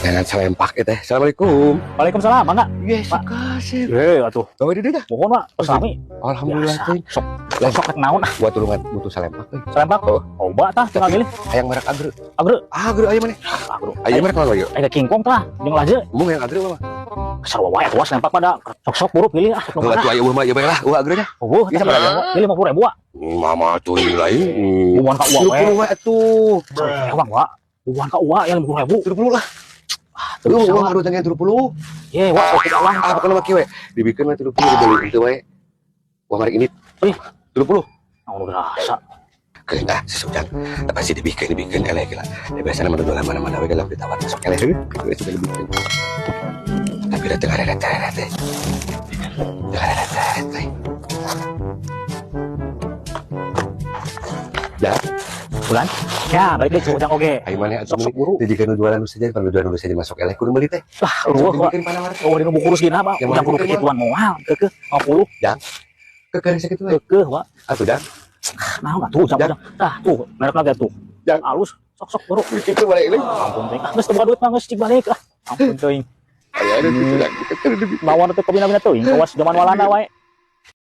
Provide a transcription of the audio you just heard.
Jangan salempak ya teh. Assalamualaikum. Waalaikumsalam, mangga. Yes, Pak. kasih. Atuh. Bawa di dah. Mohon, Pak. Persami. Alhamdulillah teh. Sok rek naon ah. Gua tulungan butuh salempak teh. Salempak. Oba tah tinggal milih. Hayang merek agre. Agre. Agre aya mana? Agre. Aya merek naon ieu? Aya kingkong tah, jeung laje. Mung yang agre mah. Sarua wae atuh salempak pada. Sok-sok buru pilih ah. Gua tuh aya mah ya bae lah, agre nya. Bisa berapa? Pilih 50.000, Pak. Mama tuh ini lain. Buan ka uang we. Lu atuh. Uang, Pak. Buan ka uang ya 50.000. 30 lah. Lu uang harus tanya 30. Ye, Wak, sok kita uang. Ah, pokona make we. Dibikin mah 30 dibeli teu we. Uang hari ini. 30. Anu berasa. Kena sesudah apa sih dibikin eleh gila. Ya biasanya mana-mana we kalau ditawar sok eleh gitu sudah dibikin. Tapi da teu areret teh. Ya, Bulan. Ya, balik deui cudang oge. ayo mana Sok buru. dijadikan jualan nu saja kalau jualan nu saja masuk eleh kudu meuli teh. Lah, lu kok. Bikin panawar. Oh, dinu buku rusgina, Pak. Yang Udah mana kudu bikin, kituan moal. Keukeuh 50. Kekeun sakitu we. Keukeuh, Pak. Atuh dah. Naon atuh jam. Tah, tuh, merek lagi tuh. Jang. Halus. Sok-sok buru. Itu balik ini. Ampun teuing. Ah, geus teu boga duit mah geus cik balik ah. Ampun teuing. Aya ada gitu dah. Bawaan teh kabina-bina teuing. Awas zaman walana wae.